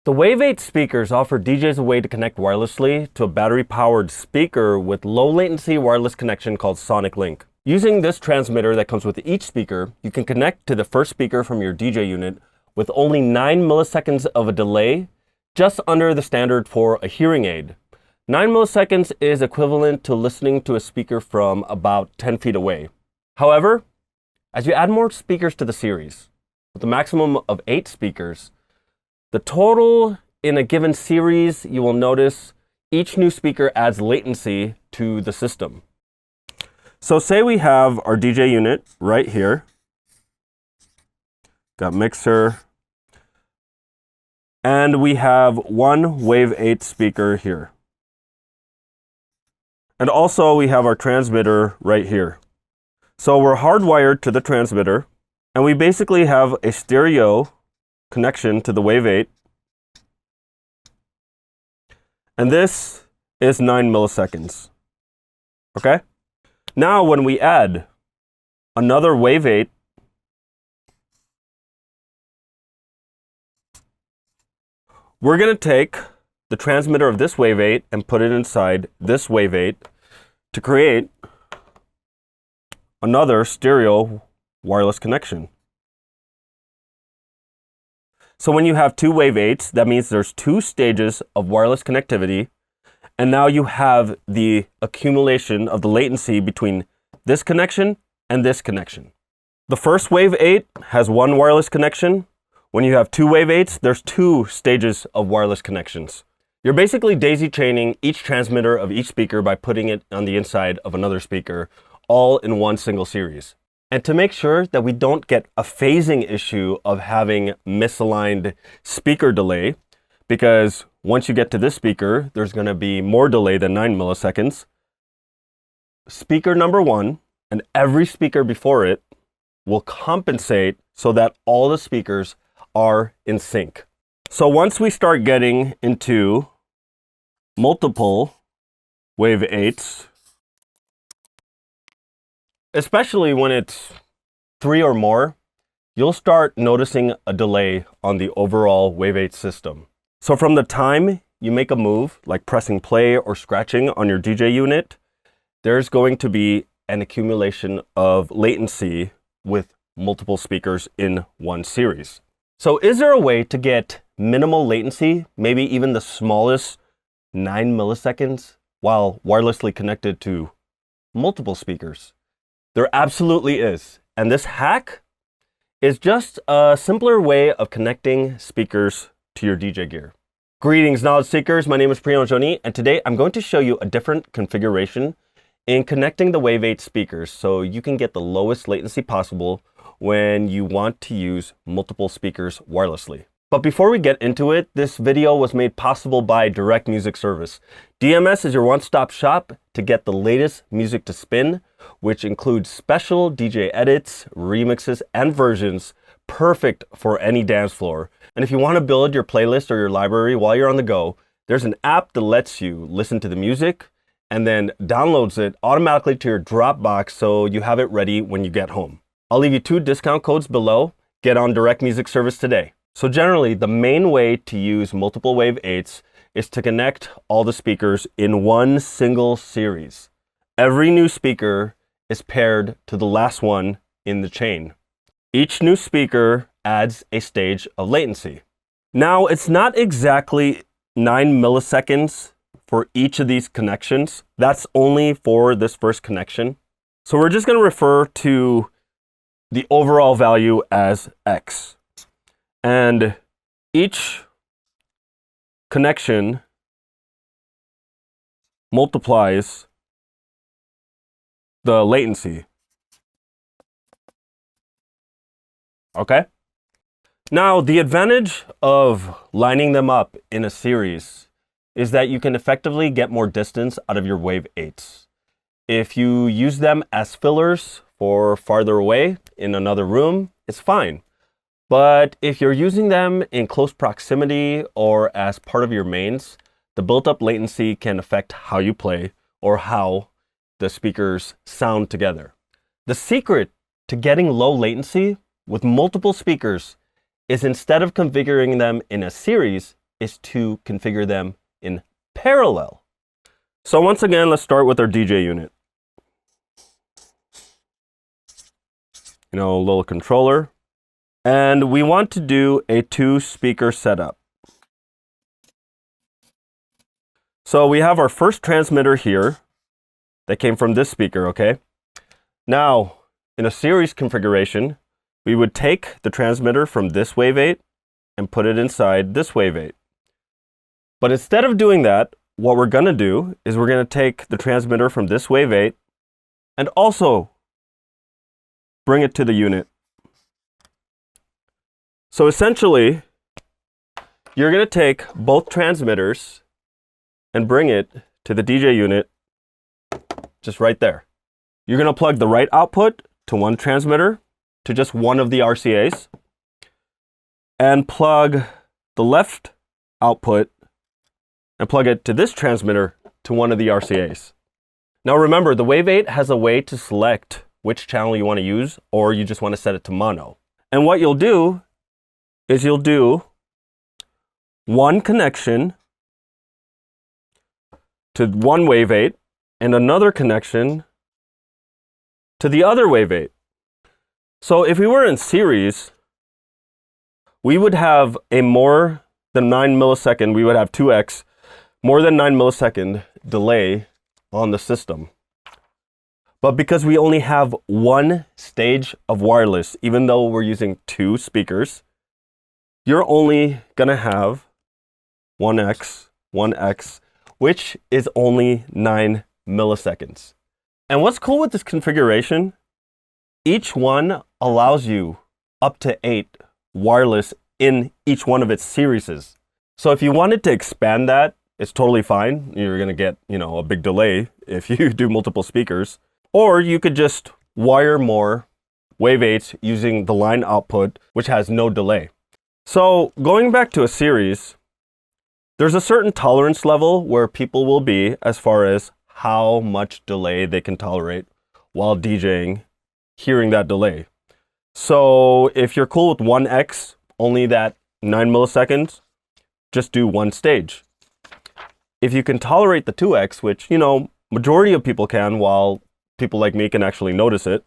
The Wave 8 speakers offer DJs a way to connect wirelessly to a battery-powered speaker with low-latency wireless connection called Sonic Link. Using this transmitter that comes with each speaker, you can connect to the first speaker from your DJ unit with only 9 milliseconds of a delay, just under the standard for a hearing aid. 9 milliseconds is equivalent to listening to a speaker from about 10 feet away. However, as you add more speakers to the series, with a maximum of 8 speakers, the total in a given series, you will notice each new speaker adds latency to the system. So say we have our DJ unit right here, got mixer, and we have one Wave 8 speaker here. And also we have our transmitter right here. So we're hardwired to the transmitter, and we basically have a stereo connection to the Wave 8. And this is 9 milliseconds. Okay? Now when we add another Wave 8, we're going to take the transmitter of this Wave 8 and put it inside this Wave 8 to create another stereo wireless connection. So when you have two Wave 8s, that means there's 2 stages of wireless connectivity, and now you have the accumulation of the latency between this connection and this connection. The first Wave 8 has 1 wireless connection. When you have 2 Wave 8s, there's 2 stages of wireless connections. You're basically daisy chaining each transmitter of each speaker by putting it on the inside of another speaker, all in one single series. And to make sure that we don't get a phasing issue of having misaligned speaker delay, because once you get to this speaker, there's going to be more delay than 9 milliseconds. Speaker number 1 and every speaker before it will compensate so that all the speakers are in sync. So once we start getting into multiple Wave 8s, especially when it's 3 or more, you'll start noticing a delay on the overall Wave 8 system. So from the time you make a move, like pressing play or scratching on your DJ unit, there's going to be an accumulation of latency with multiple speakers in one series. So is there a way to get minimal latency, maybe even the smallest 9 milliseconds, while wirelessly connected to multiple speakers? There absolutely is. And this hack is just a simpler way of connecting speakers to your DJ gear. Greetings, knowledge seekers. My name is Priyanjani, and today I'm going to show you a different configuration in connecting the Wave 8 speakers so you can get the lowest latency possible when you want to use multiple speakers wirelessly. But before we get into it, this video was made possible by Direct Music Service. DMS is your one-stop shop to get the latest music to spin, which includes special DJ edits, remixes, and versions perfect for any dance floor. And if you want to build your playlist or your library while you're on the go, there's an app that lets you listen to the music and then downloads it automatically to your Dropbox so you have it ready when you get home. I'll leave you 2 discount codes below. Get on Direct Music Service today. So generally, the main way to use multiple Wave 8s is to connect all the speakers in one single series. Every new speaker is paired to the last one in the chain. Each new speaker adds a stage of latency. Now, it's not exactly 9 milliseconds for each of these connections. That's only for this first connection. So we're just going to refer to the overall value as X. And each connection multiplies the latency. Okay? Now, the advantage of lining them up in a series is that you can effectively get more distance out of your Wave 8s. If you use them as fillers for farther away in another room, it's fine. But if you're using them in close proximity or as part of your mains, the built-up latency can affect how you play or how the speakers sound together. The secret to getting low latency with multiple speakers is instead of configuring them in a series, is to configure them in parallel. So once again, let's start with our DJ unit. A little controller. And we want to do a 2-speaker setup. So we have our first transmitter here that came from this speaker, okay? Now, in a series configuration, we would take the transmitter from this wave 8 and put it inside this wave 8. But instead of doing that, what we're going to do is we're going to take the transmitter from this wave 8 and also bring it to the unit. So essentially, you're going to take both transmitters and bring it to the DJ unit just right there. You're going to plug the right output to one transmitter to just one of the RCAs and plug the left output and plug it to this transmitter to one of the RCAs. Now remember, the wave 8 has a way to select which channel you want to use, or you just want to set it to mono. And what you'll do is you'll do one connection to one wave 8 and another connection to the other wave 8. So if we were in series, we would have a more than 9 millisecond, we would have 2x, more than 9 millisecond delay on the system. But because we only have one stage of wireless, even though we're using 2 speakers, you're only going to have 1x, which is only 9 milliseconds. And what's cool with this configuration, each one allows you up to 8 wireless in each one of its series. So if you wanted to expand that, it's totally fine. You're going to get, a big delay if you do multiple speakers. Or you could just wire more wave 8s using the line output, which has no delay. So going back to a series, there's a certain tolerance level where people will be as far as how much delay they can tolerate while DJing, hearing that delay. So if you're cool with 1x, only that 9 milliseconds, just do one stage. If you can tolerate the 2x, which, majority of people can, while people like me can actually notice it,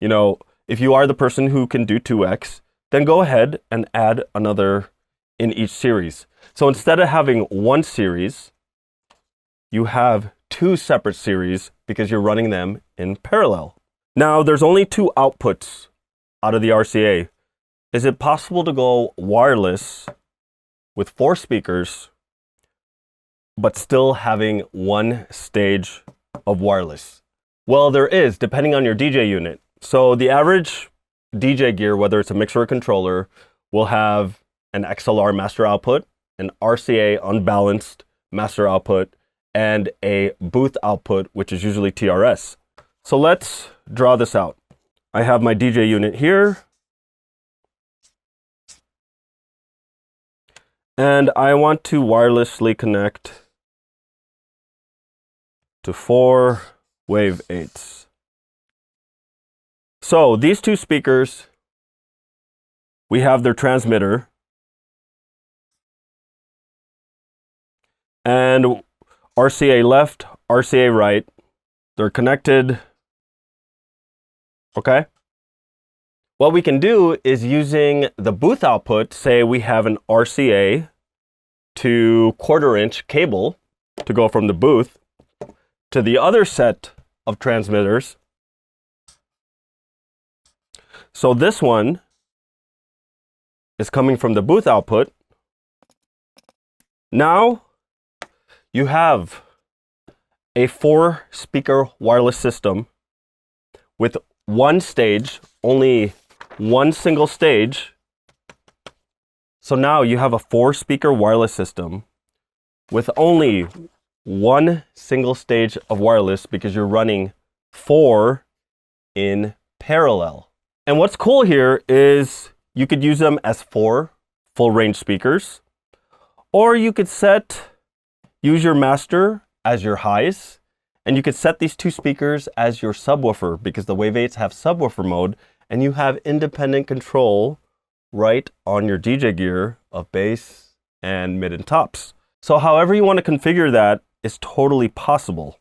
if you are the person who can do 2x, then go ahead and add another in each series. So instead of having one series, you have 2 separate series because you're running them in parallel. Now, there's only 2 outputs out of the RCA. Is it possible to go wireless with 4 speakers, but still having one stage of wireless? Well, there is, depending on your DJ unit. So the average DJ gear, whether it's a mixer or controller, will have an XLR master output, an RCA unbalanced master output, and a booth output, which is usually TRS. So let's draw this out. I have my DJ unit here. And I want to wirelessly connect to 4 wave 8s. So these 2 speakers, we have their transmitter. And RCA left, RCA right. They're connected. Okay? What we can do is using the booth output, say we have an RCA to 1/4 inch cable to go from the booth to the other set of transmitters. So this one is coming from the booth output. Now you have a 4-speaker wireless system with one stage, only one single stage. So now you have a 4-speaker wireless system with only one single stage of wireless because you're running 4 in parallel. And what's cool here is you could use them as 4 full range speakers, or you could use your master as your highs, and you could set these 2 speakers as your subwoofer because the Wave 8s have subwoofer mode, and you have independent control right on your DJ gear of bass and mid and tops. So however you want to configure that is totally possible.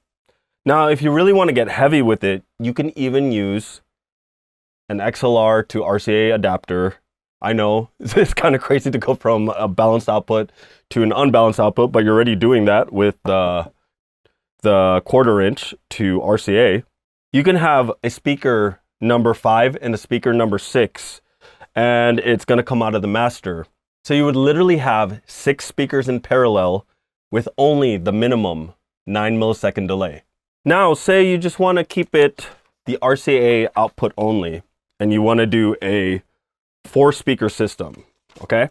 Now, if you really want to get heavy with it, you can even use an XLR to RCA adapter. I know it's kind of crazy to go from a balanced output to an unbalanced output, but you're already doing that with the 1/4 inch to RCA. You can have a speaker number 5 and a speaker number 6, and it's going to come out of the master. So you would literally have 6 speakers in parallel with only the minimum 9 millisecond delay. Now, say you just want to keep it the RCA output only, and you want to do a 4-speaker system, okay?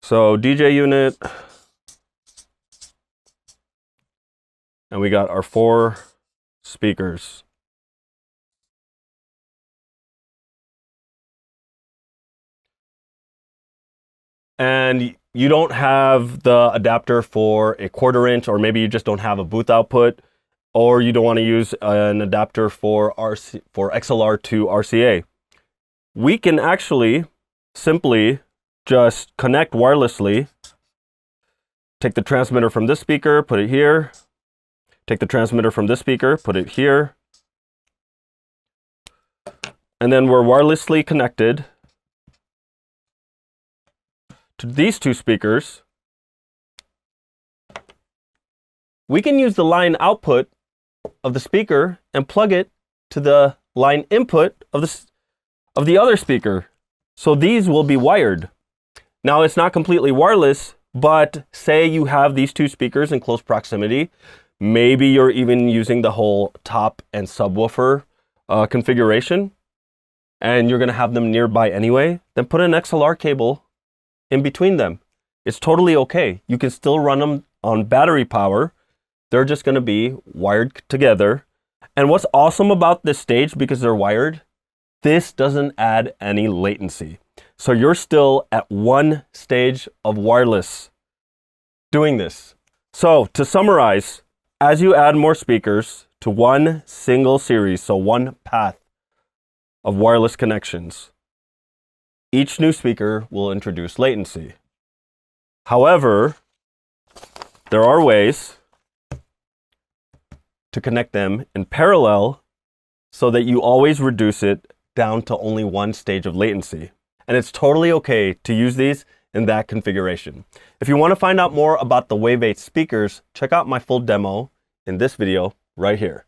So DJ unit, and we got our 4 speakers. And you don't have the adapter for a 1/4 inch, or maybe you just don't have a booth output, or you don't want to use an adapter for XLR to RCA. We can actually simply just connect wirelessly. Take the transmitter from this speaker, put it here. Take the transmitter from this speaker, put it here. And then we're wirelessly connected to these 2 speakers. We can use the line output of the speaker and plug it to the line input of the other speaker. So these will be wired. Now, it's not completely wireless, but say you have these 2 speakers in close proximity. Maybe you're even using the whole top and subwoofer configuration, and you're going to have them nearby anyway. Then put an XLR cable in between them. It's totally okay. You can still run them on battery power. They're just going to be wired together. And what's awesome about this stage, because they're wired, this doesn't add any latency. So you're still at 1 stage of wireless doing this. So to summarize, as you add more speakers to one single series, so one path of wireless connections, each new speaker will introduce latency. However, there are ways to connect them in parallel so that you always reduce it down to only 1 stage of latency. And it's totally okay to use these in that configuration. If you want to find out more about the Wave 8 speakers, check out my full demo in this video right here.